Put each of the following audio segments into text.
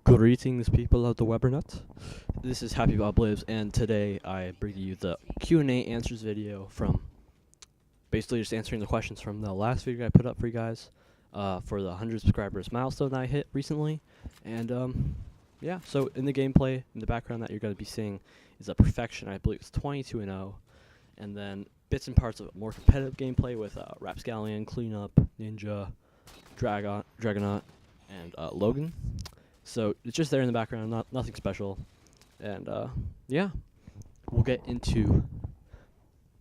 Greetings, people of the Webernet. This is Happy Bob Lives, and today I bring you the Q&A answers video from basically just answering the questions from the last video I put up for you guys for the 100 subscribers milestone I hit recently. And yeah, so in the gameplay, in the background that you're going to be seeing is a perfection. I believe it's 22-0, and then bits and parts of more competitive gameplay with Rapscallion, Cleanup, Ninja, Dragonaut, and Logan. So it's just there in the background, nothing special. And yeah, we'll get into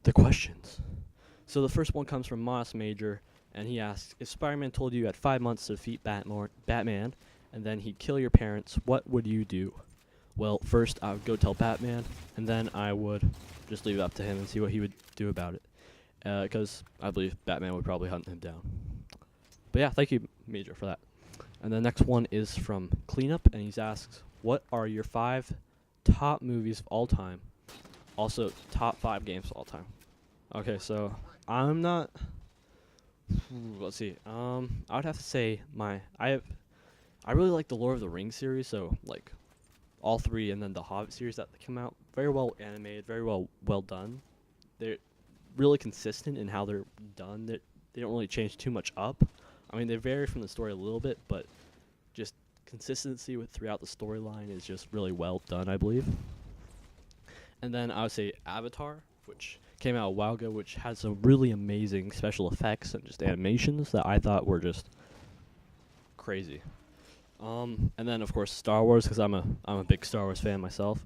the questions. So the first one comes from Moss Major, and he asks, if Spider-Man told you you had 5 months to defeat Batman, and then he'd kill your parents, what would you do? Well, first I would go tell Batman, and then I would just leave it up to him and see what he would do about it. Because I believe Batman would probably hunt him down. But yeah, thank you, Major, for that. And the next one is from Cleanup, and he asks, what are your 5 top movies of all time? Also, top 5 games of all time. Okay, so I'm not... let's see. I would have to say I really like the Lord of the Rings series, so like all 3, and then the Hobbit series that came out. Very well animated, very well done. They're really consistent in how they're done. They don't really change too much up. I mean, they vary from the story a little bit, but just consistency throughout the storyline is just really well done, I believe. And then I would say Avatar, which came out a while ago, which had some really amazing special effects and just animations that I thought were just crazy. And then of course Star Wars, because I'm a big Star Wars fan myself.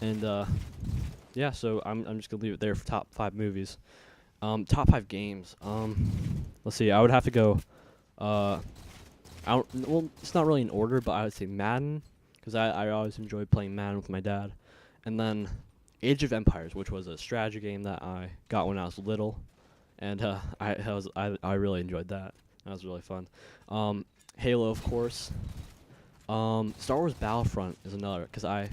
And yeah, so I'm just gonna leave it there for top 5 movies. Top 5 games. Let's see. I would have to go. Well, it's not really in order, but I would say Madden, because I always enjoyed playing Madden with my dad. And then Age of Empires, which was a strategy game that I got when I was little, and I really enjoyed that. That was really fun. Halo, of course. Star Wars Battlefront is another, because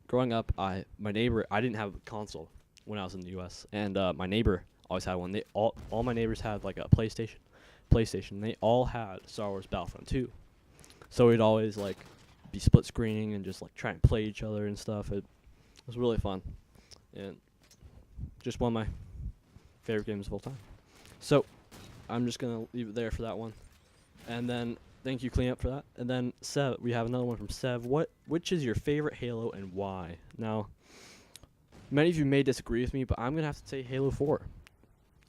growing up, my neighbor, I didn't have a console when I was in the U.S., and my neighbor always had one. All my neighbors had like a PlayStation. They all had Star Wars Battlefront 2. So we'd always like be split screening and just like try and play each other and stuff. It was really fun. And just one of my favorite games of all time. So I'm just going to leave it there for that one. And then thank you, Cleanup, for that. And then Sev, we have another one from Sev. Which is your favorite Halo and why? Now, many of you may disagree with me, but I'm going to have to say Halo 4.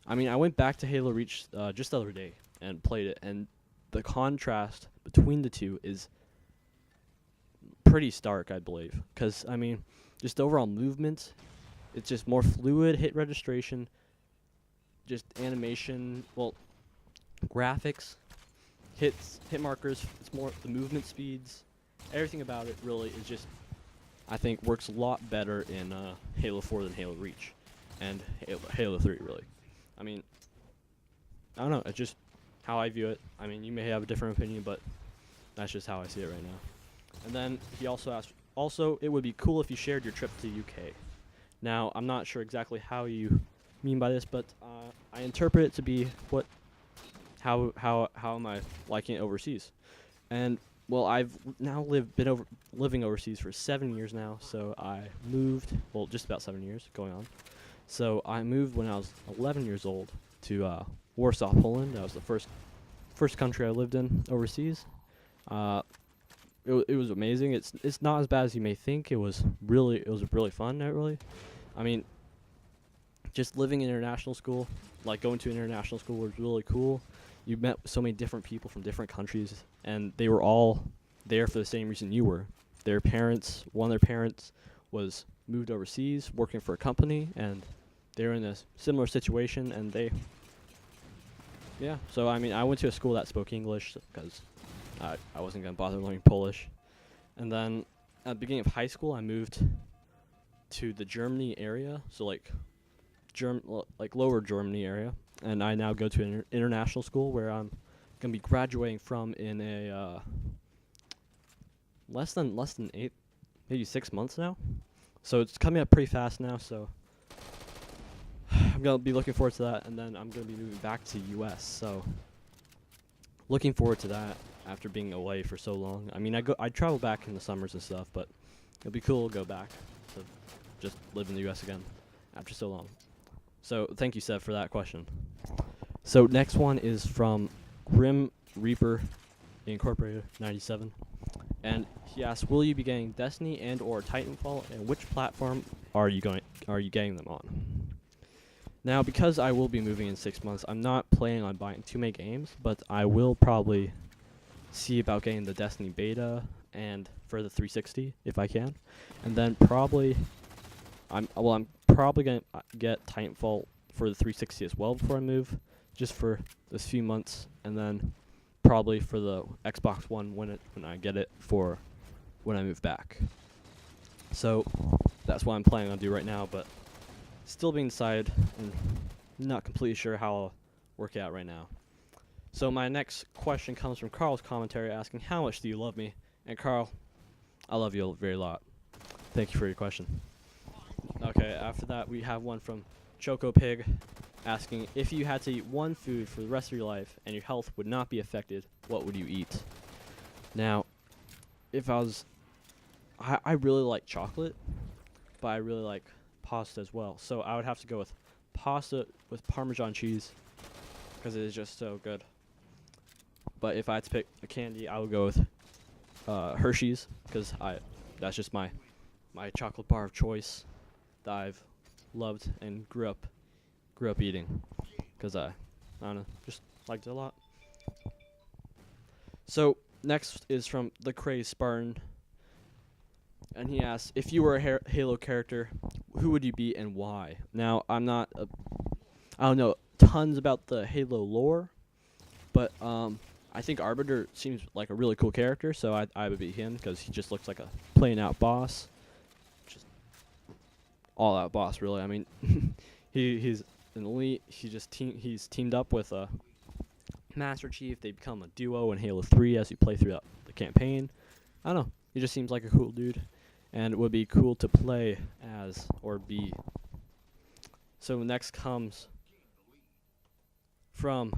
I mean, I went back to Halo Reach just the other day and played it, and the contrast between the two is pretty stark, I believe. Because, I mean, just overall movement, it's just more fluid, hit registration, just animation, well, graphics, hit markers, it's more the movement speeds, everything about it really is just, I think, works a lot better in Halo 4 than Halo Reach, and Halo 3, really. I mean, I don't know, it's just how I view it. I mean, you may have a different opinion, but that's just how I see it right now. And then he also asked, it would be cool if you shared your trip to the UK. Now, I'm not sure exactly how you mean by this, but I interpret it to be how am I liking it overseas? And, well, I've now been living overseas for 7 years now, so I moved, well, just about 7 years going on. So I moved when I was 11 years old to Warsaw, Poland. That was the first country I lived in overseas. It was amazing. It's not as bad as you may think. It was really fun. I mean, just living in international school, like going to international school, was really cool. You met so many different people from different countries, and they were all there for the same reason you were. One of their parents was moved overseas working for a company, and they were in a similar situation, and so I mean, I went to a school that spoke English because I wasn't going to bother learning Polish. And then at the beginning of high school, I moved to the Germany area, so like lower Germany area, and I now go to an international school where I'm going to be graduating from in a less than 8, maybe 6 months now. So it's coming up pretty fast now, so I'm going to be looking forward to that, and then I'm going to be moving back to U.S., so looking forward to that. after being away for so long. I mean, I travel back in the summers and stuff, but it'll be cool to go back to just live in the U.S. again after so long. So thank you, Seth, for that question. So next one is from Grim Reaper Incorporated 97, and he asks, "Will you be getting Destiny and/or Titanfall, and which platform are you getting them on?" Now, because I will be moving in 6 months, I'm not planning on buying too many games, but I will probably see about getting the Destiny beta and for the 360 if I can, and then probably I'm probably gonna get Titanfall for the 360 as well before I move, just for this few months, and then probably for the Xbox One when I get it for when I move back. So that's what I'm planning on do right now, but still being decided and not completely sure how I'll work it out right now. So my next question comes from Carl's commentary asking, "How much do you love me?" And Carl, I love you a very lot. Thank you for your question. Okay, after that we have one from Choco Pig asking, "If you had to eat one food for the rest of your life and your health would not be affected, what would you eat?" Now, if I really like chocolate, but I really like pasta as well. So I would have to go with pasta with Parmesan cheese because it is just so good. But if I had to pick a candy, I would go with Hershey's because that's just my chocolate bar of choice that I've loved and grew up eating because I don't know, just liked it a lot. So next is from the Crazed Spartan, and he asks, "If you were a Halo character, who would you be and why?" Now, I don't know tons about the Halo lore, but I think Arbiter seems like a really cool character, so I would be him because he just looks like a plain out boss, just all out boss, really. I mean, he's an elite. He's teamed up with a Master Chief. They become a duo in Halo 3 as you play through the campaign. I don't know. He just seems like a cool dude, and it would be cool to play as or be. So next comes from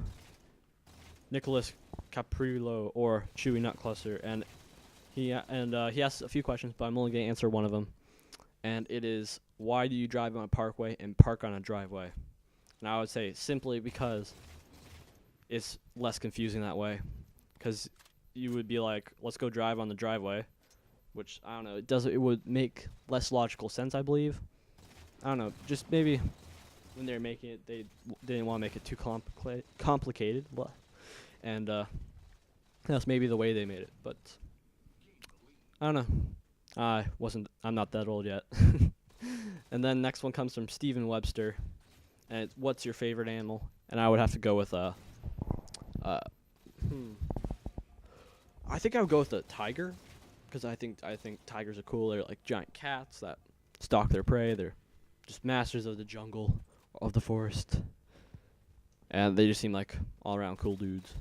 Nicholas Caprillo or Chewy Nutcluster, and he asks a few questions, but I'm only going to answer one of them, and it is, why do you drive on a parkway and park on a driveway? And I would say simply because it's less confusing that way, because you would be like, let's go drive on the driveway, which I don't know, it would make less logical sense, I believe. I don't know, just maybe when they were making it, they didn't want to make it too complicated, and that's maybe the way they made it, but I don't know. I'm not that old yet. And then next one comes from Steven Webster, and it's, what's your favorite animal? And I would have to go with I think I would go with a tiger, because I think tigers are cool. They're like giant cats that stalk their prey. They're just masters of the jungle, of the forest, and they just seem like all around cool dudes.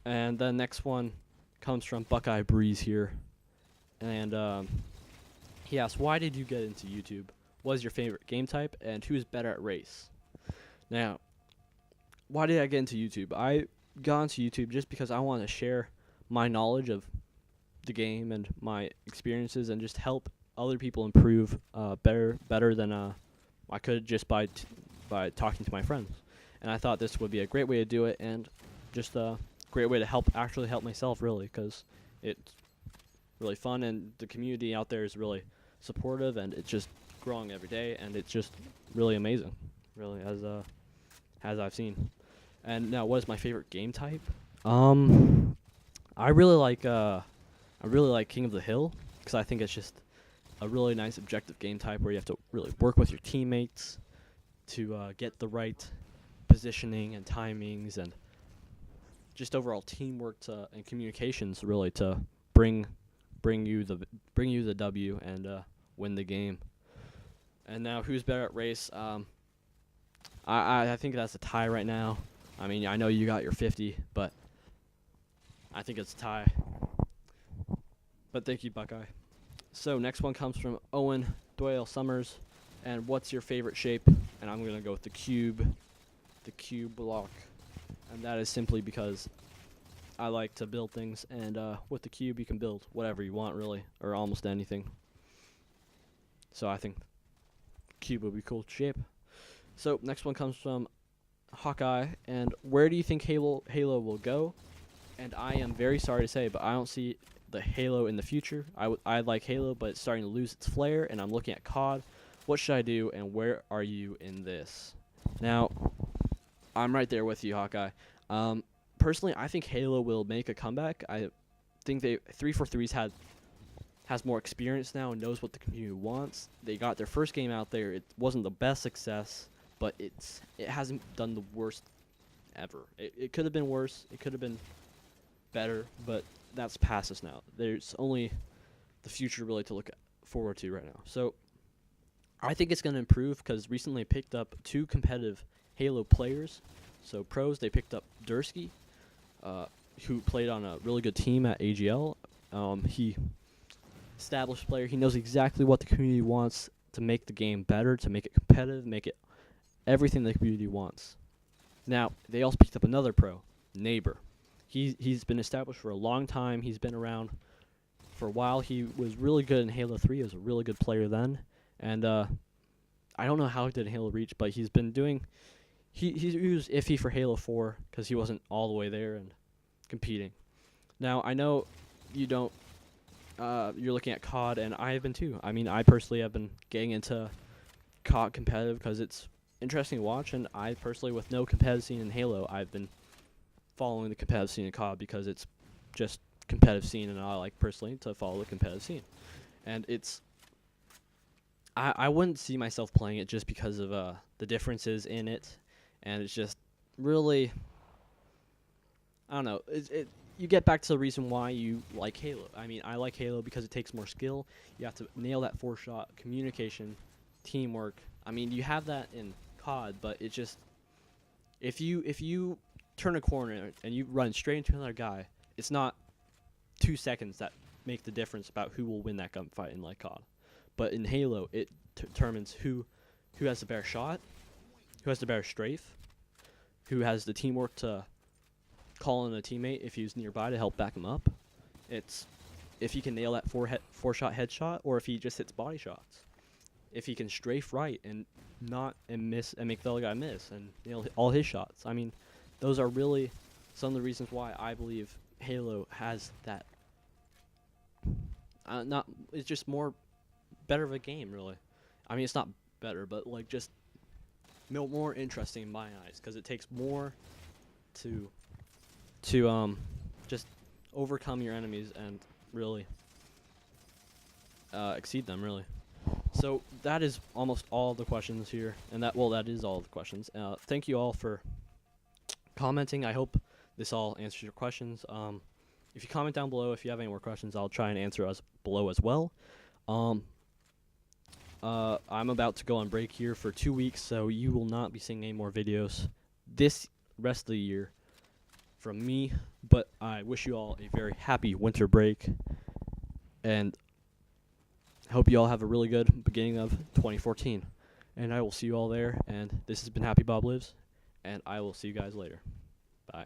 And the next one comes from Buckeye Breeze here, and he asks, why did you get into YouTube? What is your favorite game type, and who's better at race? Now, why did I get into YouTube? I got into YouTube just because I want to share my knowledge of the game and my experiences, and just help other people improve better than I could just by talking to my friends. And I thought this would be a great way to do it, and just a great way to actually help myself, really, because it's really fun, and the community out there is really supportive, and it's just growing every day, and it's just really amazing, really, as I've seen. And now, what is my favorite game type? I really like King of the Hill, because I think it's just a really nice objective game type where you have to really work with your teammates to get the right positioning and timings, and just overall teamwork and communications, really, to bring you the W and win the game. And now, who's better at race? I think that's a tie right now. I mean, I know you got your 50, but I think it's a tie. But thank you, Buckeye. So next one comes from Owen Doyle Summers, and what's your favorite shape? And I'm gonna go with the cube block, and that is simply because I like to build things, and with the cube you can build whatever you want, really, or almost anything. So I think cube would be cool to shape. So next one comes from Hawkeye, and where do you think Halo will go? And I am very sorry to say, but I don't see the Halo in the future. I like Halo, but it's starting to lose its flair, and I'm looking at COD. What should I do, and where are you in this? Now, I'm right there with you, Hawkeye. Personally, I think Halo will make a comeback. I think 343's has more experience now and knows what the community wants. They got their first game out there. It wasn't the best success, but it hasn't done the worst ever. It could have been worse. It could have been better, but that's past us now. There's only the future really to look forward to right now. So I think it's going to improve because recently picked up 2 competitive Halo players. So pros, they picked up Dursky, who played on a really good team at AGL. He established player. He knows exactly what the community wants to make the game better, to make it competitive, make it everything the community wants. Now, they also picked up another pro, Neighbor. He's been established for a long time. He's been around for a while. He was really good in Halo 3. He was a really good player then. And I don't know how he did in Halo Reach, but he's been doing... He was iffy for Halo 4 because he wasn't all the way there and competing. Now, I know you don't... you're looking at COD, and I have been too. I mean, I personally have been getting into COD competitive because it's interesting to watch, and I personally, with no competitive scene in Halo, I've been following the competitive scene in COD because it's just competitive scene, and I like personally to follow the competitive scene. And it's... I wouldn't see myself playing it just because of the differences in it, and it's just really... I don't know. You get back to the reason why you like Halo. I mean, I like Halo because it takes more skill. You have to nail that 4-shot, communication, teamwork. I mean, you have that in COD, but it just... If you turn a corner and you run straight into another guy, it's not 2 seconds that make the difference about who will win that gunfight in like COD. But in Halo, it determines who has the better shot, who has the better strafe, who has the teamwork to call in a teammate if he's nearby to help back him up. It's if he can nail that 4-shot headshot, or if he just hits body shots. If he can strafe right and miss and make the other guy miss and nail all his shots. I mean, those are really some of the reasons why I believe Halo has that. It's just better of a game, really. I mean, it's not better, but like just more interesting in my eyes because it takes more to just overcome your enemies and really exceed them, really. So that is almost all the questions here, and that is all the questions. Thank you all for commenting. I hope this all answers your questions. If you comment down below if you have any more questions, I'll try and answer below as well. I'm about to go on break here for 2 weeks, so you will not be seeing any more videos this rest of the year from me, but I wish you all a very happy winter break, and I hope you all have a really good beginning of 2014, and I will see you all there, and this has been Happy Bob Lives, and I will see you guys later. Bye.